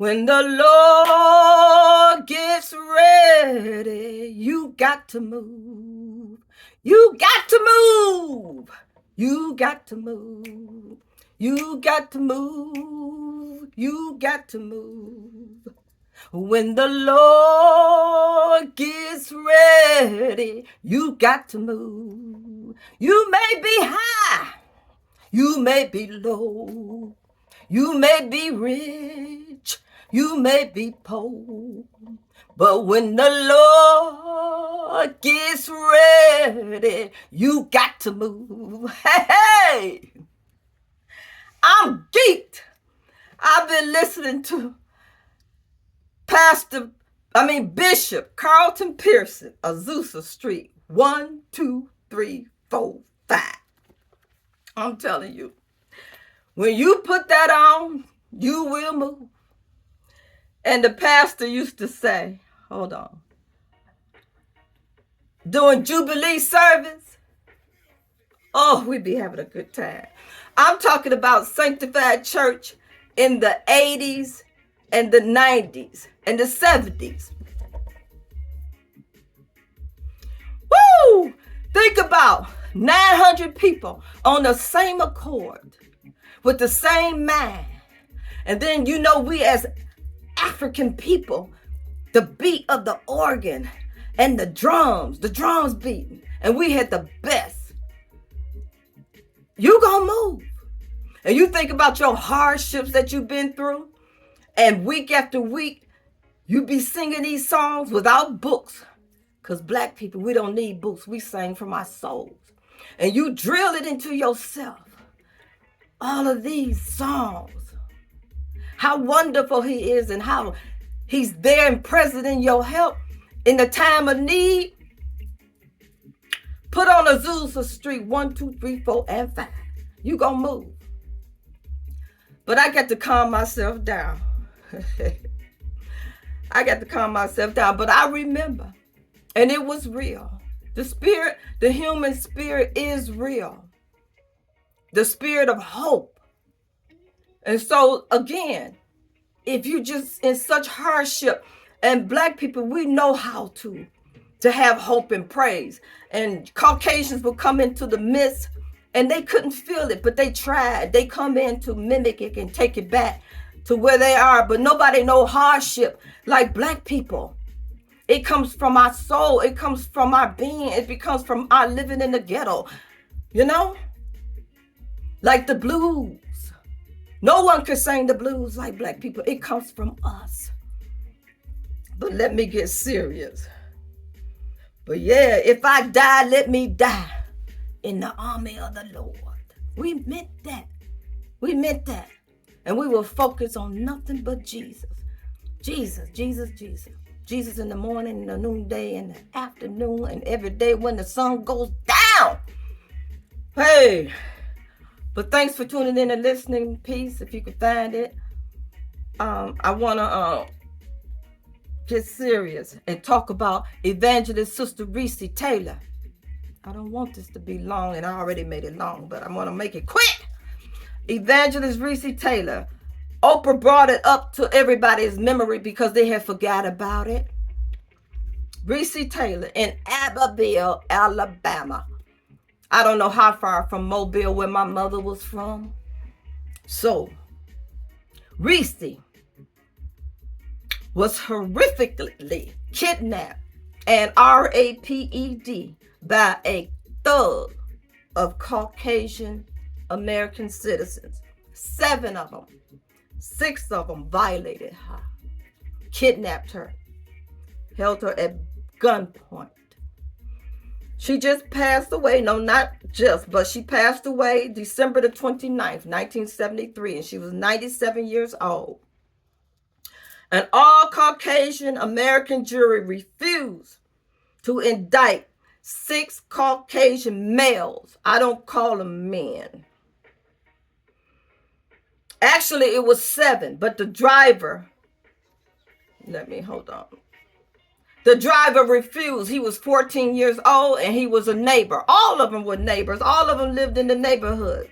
When the Lord gets ready, you got to move. You got to move. You got to move. You got to move. You got to move. When the Lord gets ready, you got to move. You may be high. You may be low. You may be rich. You may be poor. But when the Lord gets ready, you got to move. Hey, I'm geeked. I've been listening to Bishop Carlton Pearson, Azusa Street, 1, 2, 3, 4, 5. I'm telling you, when you put that on, you will move. And the pastor used to say, hold on, during Jubilee service, oh, we'd be having a good time. I'm talking about sanctified church in the 80s and the 90s and the 70s. Woo! Think about 900 people on the same accord with the same mind. And then, we as African people, the beat of the organ and the drums beating, and we had the best. You gonna move. And you think about your hardships that you've been through, and week after week, you be singing these songs without books. Because Black people, we don't need books. We sing from our souls. And you drill it into yourself. All of these songs. How wonderful he is and how he's there and present in your help in the time of need. Put on Azusa Street 1, 2, 3, 4, and 5. You gonna move. But I got to calm myself down. But I remember, and it was real. The human spirit is real. The spirit of hope. And so, again, if you just in such hardship, and Black people, we know how to have hope and praise. And Caucasians will come into the midst, and they couldn't feel it, but they tried. They come in to mimic it and take it back to where they are. But nobody know hardship like Black people. It comes from our soul. It comes from our being. It comes from our living in the ghetto. Like the blues. No one could sing the blues like Black people. It comes from us. But let me get serious. But yeah, if I die, let me die in the army of the Lord. We meant that. And we will focus on nothing but Jesus. Jesus. Jesus in the morning, in the noonday, in the afternoon, and every day when the sun goes down. Hey. But thanks for tuning in and listening. Peace, if you could find it. I want to get serious and talk about Evangelist Sister Recy Taylor. I don't want this to be long, and I already made it long, but I want to make it quick. Evangelist Recy Taylor. Oprah brought it up to everybody's memory because they had forgot about it. Recy Taylor in Abbeville, Alabama. I don't know how far from Mobile, where my mother was from. So, Recy was horrifically kidnapped and raped by a thug of Caucasian American citizens. 7 of them. 6 of them violated her, kidnapped her, held her at gunpoint. She just passed away. No, not just, but she passed away December the 29th, 1973, and she was 97 years old. An all Caucasian American jury refused to indict 6 Caucasian males. I don't call them men. Actually, it was 7, but the driver, The driver refused. He was 14 years old and he was a neighbor. All of them were neighbors. All of them lived in the neighborhood.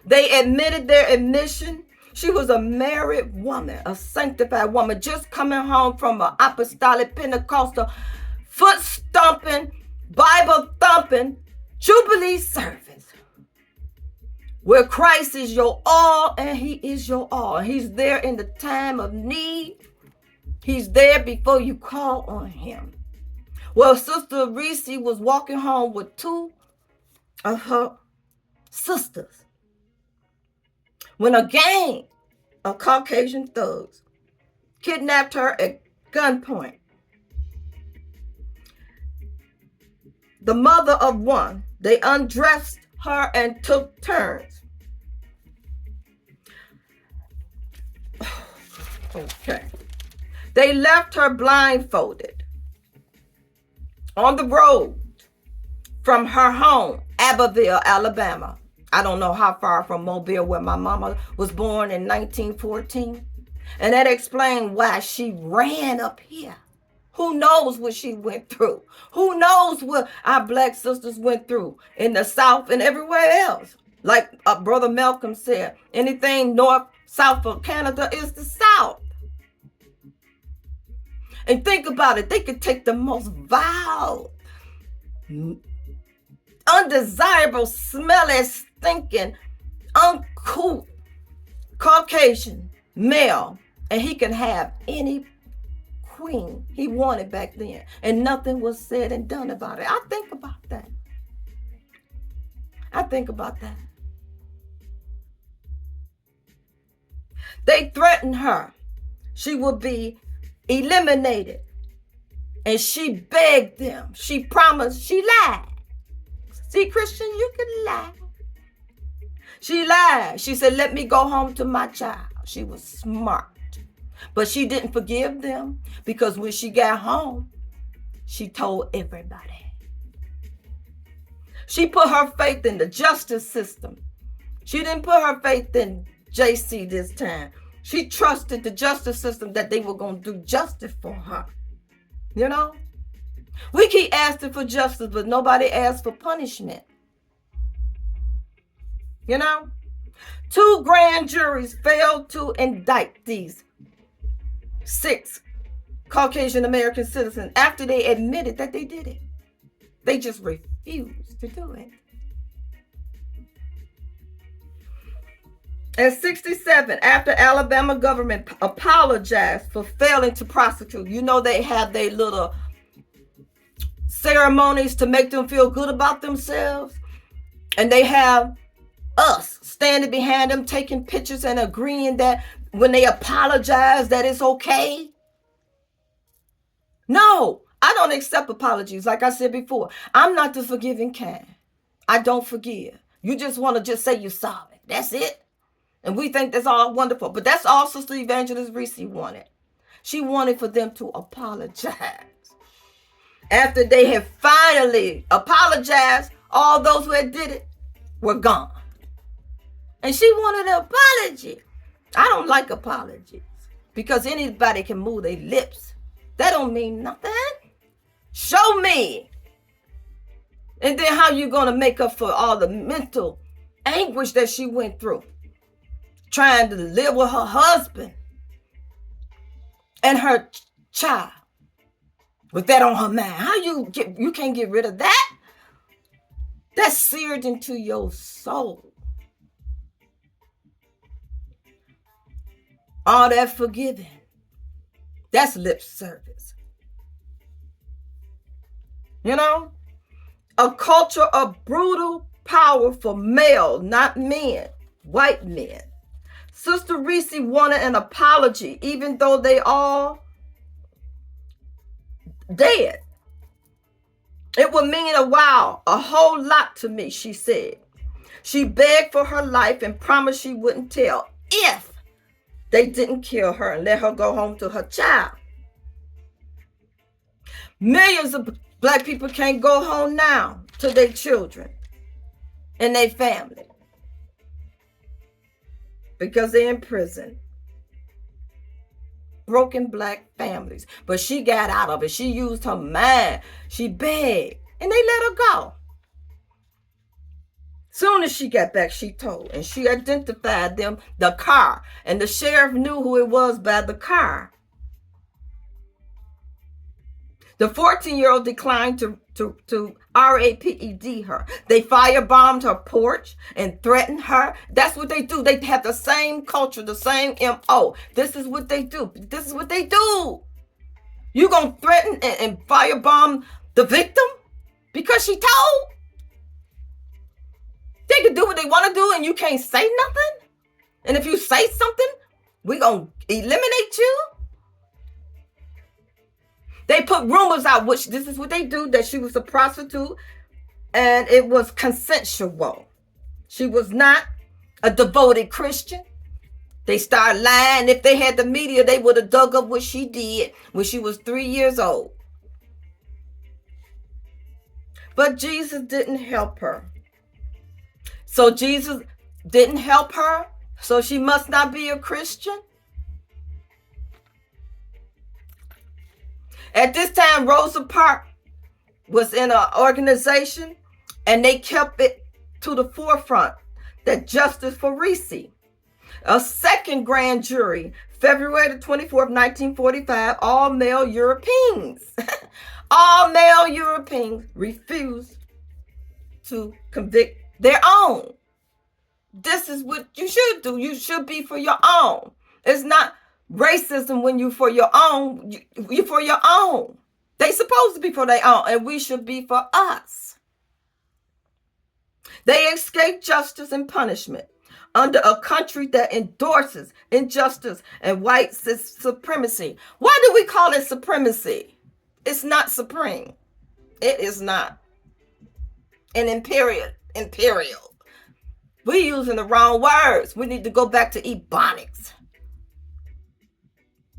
They admitted their admission. She was a married woman, a sanctified woman, just coming home from an apostolic Pentecostal, foot stomping, Bible thumping, Jubilee service, where Christ is your all and he is your all. He's there in the time of need. He's there before you call on him. Well, Sister Recy was walking home with two of her sisters when a gang of Caucasian thugs kidnapped her at gunpoint. The mother of one, they undressed her and took turns. Okay. They left her blindfolded on the road from her home, Abbeville, Alabama. I don't know how far from Mobile, where my mama was born in 1914. And that explained why she ran up here. Who knows what she went through? Who knows what our black sisters went through in the South and everywhere else? Like Brother Malcolm said, anything north, south of Canada is the South. And think about it. They could take the most vile, undesirable, smelly, stinking, uncouth Caucasian male, and he can have any queen he wanted back then, and nothing was said and done about it. I think about that. They threatened her. She would be eliminated. And she begged them. She promised. She lied. See, Christian, you can lie. She lied. She said, let me go home to my child. She was smart. But she didn't forgive them, because when she got home, she told everybody. She put her faith in the justice system. She didn't put her faith in JC this time. She trusted the justice system that they were going to do justice for her. You know? We keep asking for justice, but nobody asks for punishment. You know? 2 grand juries failed to indict these 6 Caucasian American citizens after they admitted that they did it. They just refused to do it. At 67, after Alabama government apologized for failing to prosecute, you know, they have their little ceremonies to make them feel good about themselves. And they have us standing behind them, taking pictures and agreeing that when they apologize, that it's okay. No, I don't accept apologies. Like I said before, I'm not the forgiving kind. I don't forgive. You just want to just say you're sorry. That's it. And we think that's all wonderful. But that's all Sister Evangelist Recy wanted. She wanted for them to apologize. After they had finally apologized, all those who had did it were gone. And she wanted an apology. I don't like apologies, because anybody can move their lips. That don't mean nothing. Show me. And then how you going to make up for all the mental anguish that she went through, trying to live with her husband and her child with that on her mind. How you can't get rid of that? That's seared into your soul. All that forgiving, that's lip service. You know, a culture of brutal power for male, not men, white men. Sister Recy wanted an apology, even though they all dead. It would mean a whole lot to me, she said. She begged for her life and promised she wouldn't tell if they didn't kill her and let her go home to her child. Millions of black people can't go home now to their children and their family because they're in prison. Broken black families. But she got out of it. She used her mind. She begged, and they let her go. Soon as she got back, she told, and she identified them, the car, and the sheriff knew who it was by the car. The 14-year-old declined to RAPED her. They firebombed her porch and threatened her. That's what they do. They have the same culture, the same MO. This is what they do. This is what they do. You gonna threaten and firebomb the victim because she told? They can do what they want to do and you can't say nothing? And if you say something, we gonna eliminate you? They put rumors out, which this is what they do, that she was a prostitute and it was consensual. She was not a devoted Christian. They started lying. If they had the media, they would have dug up what she did when she was 3 years old. But Jesus didn't help her. So Jesus didn't help her, so she must not be a Christian. At this time, Rosa Parks was in an organization, and they kept it to the forefront that justice for Recy. A second grand jury, February the 24th, 1945, all male Europeans, all male Europeans refused to convict their own. This is what you should do. You should be for your own. It's not racism when you for your own. You for your own. They supposed to be for their own, and we should be for us. They escaped justice and punishment under a country that endorses injustice and white supremacy. Why do we call it supremacy? It's not supreme. It is not. An imperial. We're using the wrong words. We need to go back to Ebonics.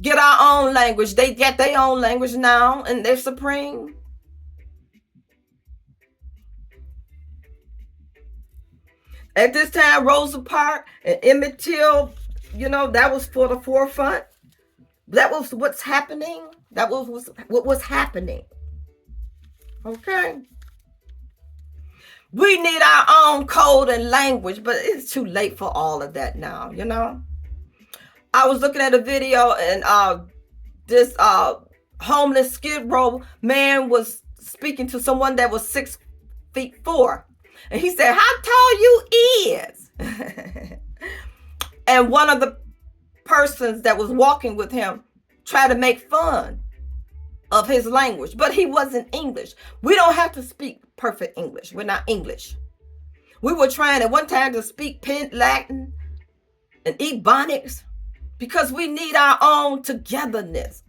Get our own language. They get their own language now, and they're supreme. At this time, Rosa Parks and Emmett Till, that was for the forefront. That was what's happening. That was what was happening. Okay. We need our own code and language, but it's too late for all of that now, I was looking at a video, and this homeless Skid Row man was speaking to someone that was 6'4". And he said, "How tall you is?" And one of the persons that was walking with him tried to make fun of his language, but he wasn't English. We don't have to speak perfect English. We're not English. We were trying at one time to speak Pen Latin and Ebonics because we need our own togetherness.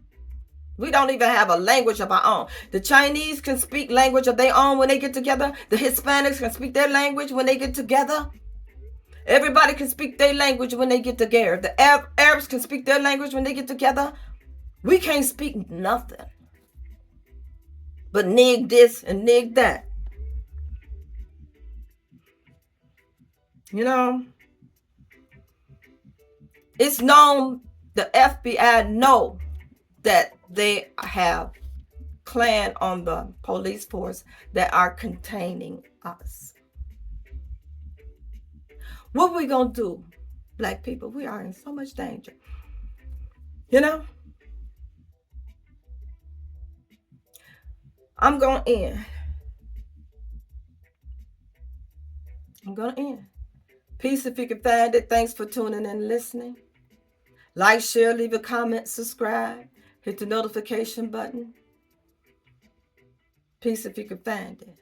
We don't even have a language of our own. The Chinese can speak language of their own when they get together. The Hispanics can speak their language when they get together. Everybody can speak their language when they get together. The Arabs can speak their language when they get together. We can't speak nothing but nig this and nig that. It's known, the FBI know that they have clan on the police force that are containing us. What are we going to do, Black people? We are in so much danger. I'm going to end. Peace if you can find it. Thanks for tuning in and listening. Like, share, leave a comment, subscribe. Hit the notification button. Peace if you can find it.